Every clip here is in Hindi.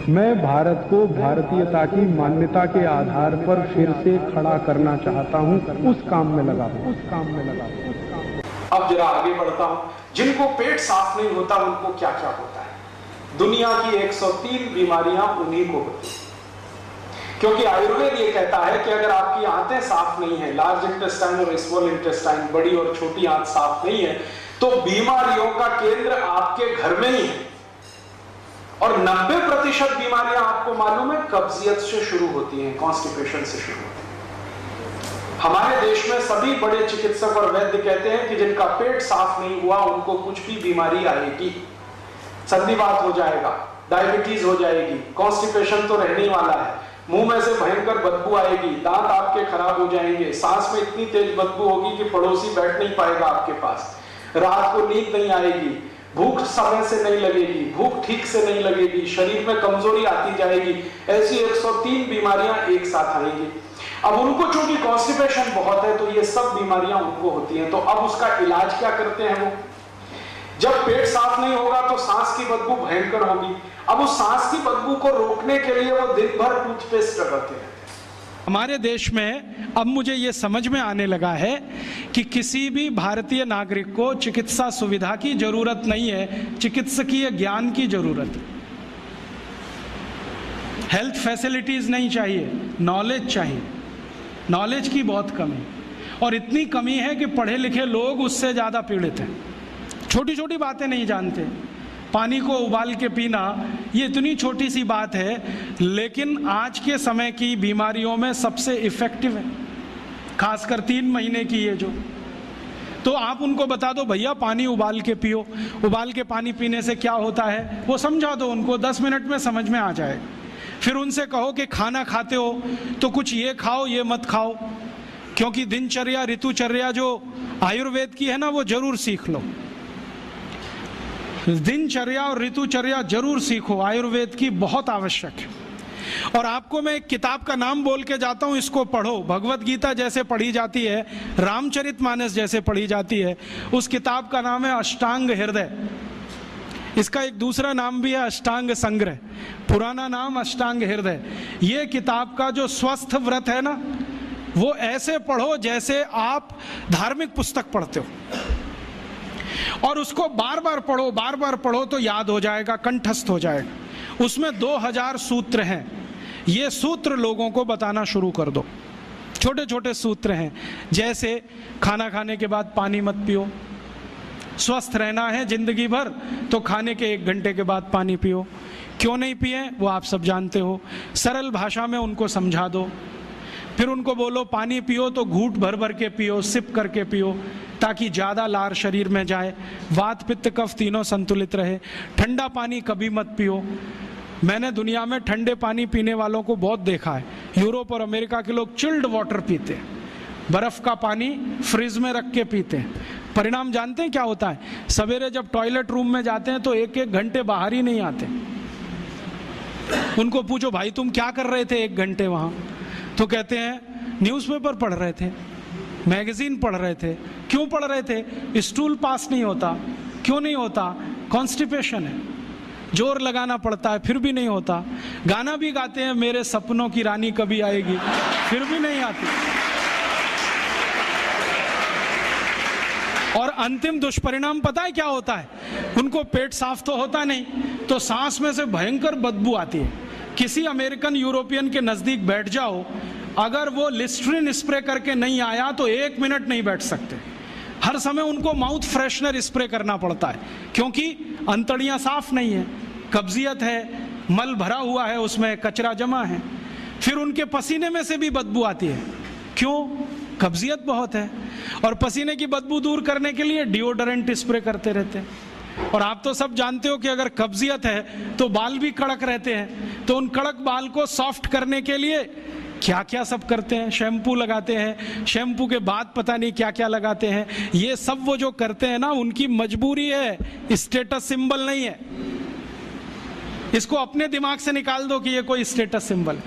मैं भारत को भारतीयता की मान्यता के आधार पर फिर से खड़ा करना चाहता हूं, उस काम में लगा हूं। अब जरा आगे बढ़ता हूं। जिनको पेट साफ नहीं होता उनको क्या क्या होता है? दुनिया की 103 बीमारियां उन्हीं को होती हैं, क्योंकि आयुर्वेद ये कहता है कि अगर आपकी आंतें साफ नहीं है, लार्ज इंटेस्टाइन और स्मॉल इंटेस्टाइन, बड़ी और छोटी आंत साफ नहीं है, तो बीमारियों का केंद्र आपके घर में ही है। और 90% बीमारियां आपको मालूम है कब्जियत से शुरू होती हैं, कॉन्स्टिपेशन से शुरू होती हैं। हमारे देश में सभी बड़े चिकित्सक और वैद्य कहते हैं कि जिनका पेट साफ नहीं हुआ उनको कुछ भी बीमारी आएगी, संधिवात हो जाएगा, डायबिटीज हो जाएगी, कॉन्स्टिपेशन तो रहने वाला है, मुंह में से भयंकर बदबू आएगी, दांत आपके खराब हो जाएंगे, सांस में इतनी तेज बदबू होगी कि पड़ोसी बैठ नहीं पाएगा आपके पास, रात को नींद नहीं आएगी, भूख समय से नहीं लगेगी, भूख ठीक से नहीं लगेगी, शरीर में कमजोरी आती जाएगी। ऐसी 103 बीमारियां एक साथ आएंगी। अब उनको चूंकि कॉन्स्टिपेशन बहुत है तो ये सब बीमारियां उनको होती हैं। तो अब उसका इलाज क्या करते हैं वो? जब पेट साफ नहीं होगा तो सांस की बदबू भयंकर होगी। अब उस सांस की बदबू को रोकने के लिए वो दिन भर टूथपेस्ट रगड़ते हैं। हमारे देश में अब मुझे ये समझ में आने लगा है कि किसी भी भारतीय नागरिक को चिकित्सा सुविधा की जरूरत नहीं है, चिकित्सकीय ज्ञान की जरूरत है। हेल्थ फैसिलिटीज नहीं चाहिए, नॉलेज चाहिए। नॉलेज की बहुत कमी, और इतनी कमी है कि पढ़े लिखे लोग उससे ज़्यादा पीड़ित हैं। छोटी छोटी बातें नहीं जानते। पानी को उबाल के पीना ये इतनी छोटी सी बात है, लेकिन आज के समय की बीमारियों में सबसे इफेक्टिव है, खासकर 3 महीने की ये जो। तो आप उनको बता दो भैया पानी उबाल के पियो, उबाल के पानी पीने से क्या होता है वो समझा दो उनको, 10 मिनट में समझ में आ जाएगा। फिर उनसे कहो कि खाना खाते हो तो कुछ ये खाओ ये मत खाओ, क्योंकि दिनचर्या ऋतुचर्या जो आयुर्वेद की है ना वो जरूर सीख लो। दिनचर्या और ऋतुचर्या जरूर सीखो, आयुर्वेद की बहुत आवश्यक है। और आपको मैं एक किताब का नाम बोल के जाता हूं, इसको पढ़ो। भगवत गीता जैसे पढ़ी जाती है, रामचरितमानस जैसे पढ़ी जाती है, उस किताब का नाम है अष्टांग हृदय। इसका एक दूसरा नाम भी है अष्टांग संग्रह, पुराना नाम अष्टांग हृदय। ये किताब का जो स्वस्थ व्रत है ना, वो ऐसे पढ़ो जैसे आप धार्मिक पुस्तक पढ़ते हो, और उसको बार बार पढ़ो तो याद हो जाएगा, कंठस्थ हो जाएगा। उसमें 2000 सूत्र हैं। ये सूत्र लोगों को बताना शुरू कर दो। छोटे छोटे सूत्र हैं, जैसे खाना खाने के बाद पानी मत पियो, स्वस्थ रहना है जिंदगी भर तो खाने के 1 घंटे के बाद पानी पियो। क्यों नहीं पिए वो आप सब जानते हो, सरल भाषा में उनको समझा दो। फिर उनको बोलो पानी पियो तो घूंट भर भर के पियो, सिप करके पियो, ताकि ज़्यादा लार शरीर में जाए, वात पित्त कफ तीनों संतुलित रहे। ठंडा पानी कभी मत पियो। मैंने दुनिया में ठंडे पानी पीने वालों को बहुत देखा है। यूरोप और अमेरिका के लोग चिल्ड वाटर पीते हैं, बर्फ़ का पानी फ्रिज में रख के पीते हैं। परिणाम जानते हैं क्या होता है? सवेरे जब टॉयलेट रूम में जाते हैं तो 1-1 घंटे बाहर ही नहीं आते। उनको पूछो भाई तुम क्या कर रहे थे 1 घंटे वहाँ? तो कहते हैं न्यूज़पेपर पढ़ रहे थे, मैगजीन पढ़ रहे थे। क्यों पढ़ रहे थे? स्टूल पास नहीं होता। क्यों नहीं होता? कॉन्स्टिपेशन है, जोर लगाना पड़ता है फिर भी नहीं होता। गाना भी गाते हैं मेरे सपनों की रानी कभी आएगी, फिर भी नहीं आती। और अंतिम दुष्परिणाम पता है क्या होता है? उनको पेट साफ तो होता नहीं, तो सांस में से भयंकर बदबू आती है। किसी अमेरिकन यूरोपियन के नजदीक बैठ जाओ, अगर वो लिस्ट्रीन स्प्रे करके नहीं आया तो 1 मिनट नहीं बैठ सकते। हर समय उनको माउथ फ्रेशनर स्प्रे करना पड़ता है, क्योंकि अंतड़ियां साफ नहीं है, कब्जियत है, मल भरा हुआ है, उसमें कचरा जमा है। फिर उनके पसीने में से भी बदबू आती है। क्यों? कब्जियत बहुत है। और पसीने की बदबू दूर करने के लिए डिओडोरेंट स्प्रे करते रहते हैं। और आप तो सब जानते हो कि अगर कब्जियत है तो बाल भी कड़क रहते हैं, तो उन कड़क बाल को सॉफ्ट करने के लिए क्या क्या सब करते हैं। शैम्पू लगाते हैं, शैम्पू के बाद पता नहीं क्या क्या लगाते हैं। ये सब वो जो करते हैं ना, उनकी मजबूरी है, स्टेटस सिंबल नहीं है। इसको अपने दिमाग से निकाल दो कि ये कोई स्टेटस सिंबल।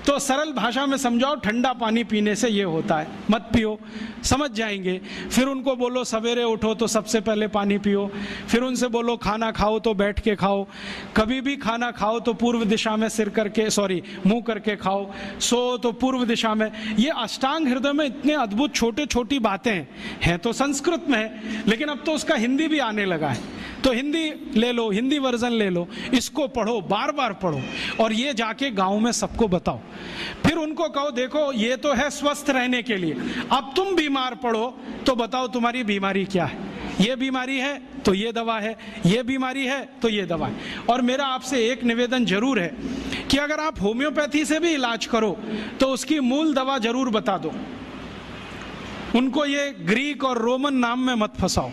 तो सरल भाषा में समझाओ, ठंडा पानी पीने से ये होता है, मत पियो, समझ जाएंगे। फिर उनको बोलो सवेरे उठो तो सबसे पहले पानी पियो। फिर उनसे बोलो खाना खाओ तो बैठ के खाओ, कभी भी खाना खाओ तो पूर्व दिशा में मुंह करके खाओ, सो तो पूर्व दिशा में। ये अष्टांग हृदय में इतने अद्भुत छोटे छोटी बातें हैं तो संस्कृत में है, लेकिन अब तो उसका हिंदी भी आने लगा है, तो हिंदी ले लो, हिंदी वर्जन ले लो, इसको पढ़ो, बार बार पढ़ो और ये जाके गांव में सबको बताओ। फिर उनको कहो देखो ये तो है स्वस्थ रहने के लिए, अब तुम बीमार पड़ो तो बताओ तुम्हारी बीमारी क्या है। ये बीमारी है तो ये दवा है, ये बीमारी है तो ये दवा है। और मेरा आपसे एक निवेदन जरूर है कि अगर आप होम्योपैथी से भी इलाज करो तो उसकी मूल दवा जरूर बता दो। उनको ये ग्रीक और रोमन नाम में मत फंसाओ।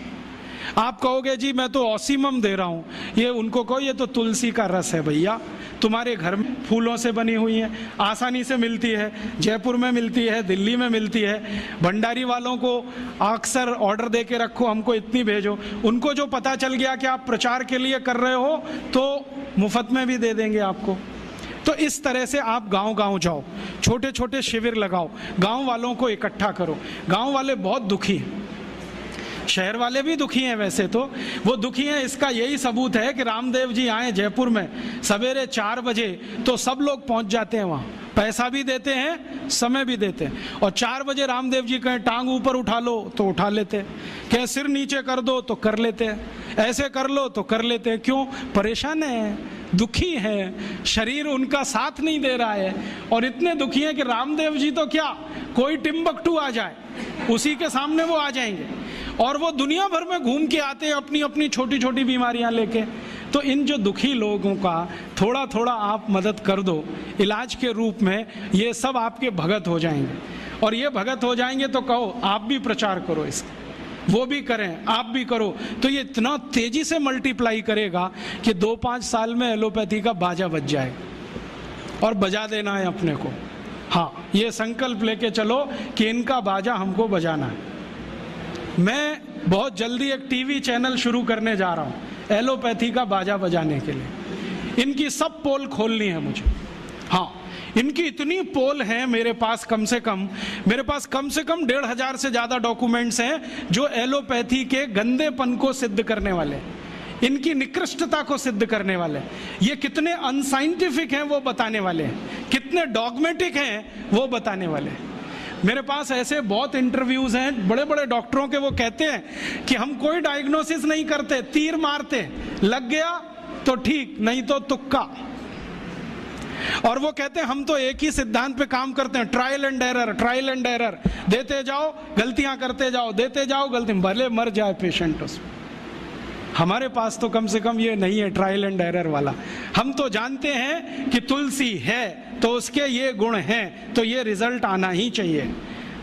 आप कहोगे जी मैं तो ऑसीमम दे रहा हूं, ये उनको कहो ये तो तुलसी का रस है भैया, तुम्हारे घर में फूलों से बनी हुई है, आसानी से मिलती है, जयपुर में मिलती है, दिल्ली में मिलती है। भंडारी वालों को अक्सर ऑर्डर दे के रखो, हमको इतनी भेजो। उनको जो पता चल गया कि आप प्रचार के लिए कर रहे हो तो मुफ्त में भी दे देंगे आपको। तो इस तरह से आप गांव गांव जाओ, छोटे छोटे शिविर लगाओ, गांव वालों को इकट्ठा करो। गांव वाले बहुत दुखी हैं, शहर वाले भी दुखी हैं, वैसे तो वो दुखी हैं। इसका यही सबूत है कि रामदेव जी आए जयपुर में सवेरे 4 बजे तो सब लोग पहुंच जाते हैं वहाँ, पैसा भी देते हैं, समय भी देते हैं। और 4 बजे रामदेव जी कहें टांग ऊपर उठा लो तो उठा लेते हैं, कहें सिर नीचे कर दो तो कर लेते हैं, ऐसे कर लो तो कर लेते हैं। क्यों? परेशान है, दुखी है, शरीर उनका साथ नहीं दे रहा है। और इतने दुखी हैं कि रामदेव जी तो क्या, कोई टिम्बकटू आ जाए उसी के सामने वो आ जाएंगे, और वो दुनिया भर में घूम के आते हैं अपनी अपनी छोटी छोटी बीमारियां लेके। तो इन जो दुखी लोगों का थोड़ा थोड़ा आप मदद कर दो इलाज के रूप में, ये सब आपके भगत हो जाएंगे। और ये भगत हो जाएंगे तो कहो आप भी प्रचार करो इसका, वो भी करें, आप भी करो, तो ये इतना तेजी से मल्टीप्लाई करेगा कि 2-5 साल में एलोपैथी का बाजा बज जाएगा। और बजा देना है अपने को, हाँ, ये संकल्प लेके चलो कि इनका बाजा हमको बजाना है। मैं बहुत जल्दी एक टीवी चैनल शुरू करने जा रहा हूँ एलोपैथी का बाजा बजाने के लिए। इनकी सब पोल खोलनी है मुझे, हाँ, इनकी इतनी पोल हैं मेरे पास, कम से कम 1,500 से ज़्यादा डॉक्यूमेंट्स हैं जो एलोपैथी के गंदेपन को सिद्ध करने वाले, इनकी निकृष्टता को सिद्ध करने वाले, ये कितने अनसाइंटिफिक हैं वो बताने वाले हैं, कितने डॉगमेटिक हैं वो बताने वाले हैं। मेरे पास ऐसे बहुत इंटरव्यूज हैं बड़े बड़े डॉक्टरों के, वो कहते हैं कि हम कोई डायग्नोसिस नहीं करते, तीर मारते, लग गया तो ठीक, नहीं तो तुक्का। और वो कहते हैं हम तो एक ही सिद्धांत पे काम करते हैं, ट्रायल एंड एरर, देते जाओ गलतियां करते जाओ, देते जाओ गलती, भले मर जाए पेशेंट उसमें। हमारे पास तो कम से कम ये नहीं है ट्रायल एंड एरर वाला। हम तो जानते हैं कि तुलसी है तो उसके ये गुण हैं तो ये रिजल्ट आना ही चाहिए,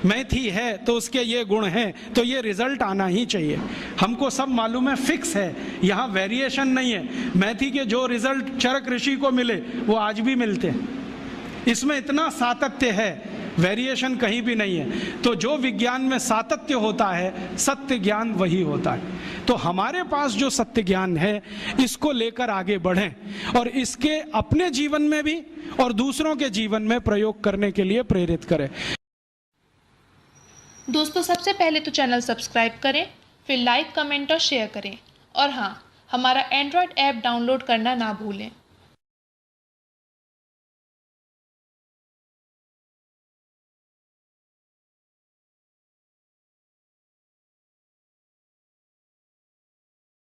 मेथी है तो उसके ये गुण हैं तो ये रिजल्ट आना ही चाहिए। हमको सब मालूम है, फिक्स है, यहाँ वेरिएशन नहीं है। मेथी के जो रिजल्ट चरक ऋषि को मिले वो आज भी मिलते हैं, इसमें इतना सातत्य है, वेरिएशन कहीं भी नहीं है। तो जो विज्ञान में सातत्य होता है, सत्य ज्ञान वही होता है। तो हमारे पास जो सत्य ज्ञान है इसको लेकर आगे बढ़ें और इसके अपने जीवन में भी और दूसरों के जीवन में प्रयोग करने के लिए प्रेरित करें। दोस्तों, सबसे पहले तो चैनल सब्सक्राइब करें, फिर लाइक, कमेंट और शेयर करें। और हाँ, हमारा एंड्रॉयड ऐप डाउनलोड करना ना भूलें।